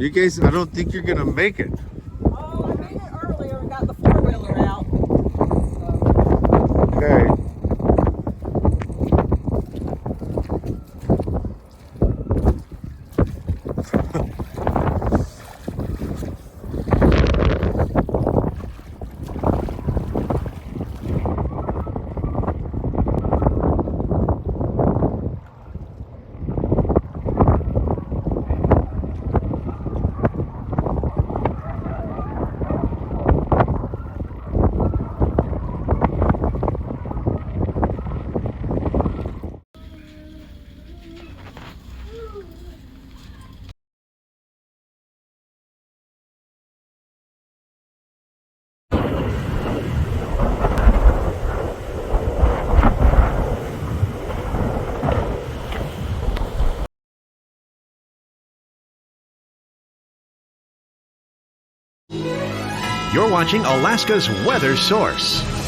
You guys, I don't think you're gonna make it. Oh, I made it earlier and got the four-wheeler out. Okay. You're watching Alaska's Weather Source.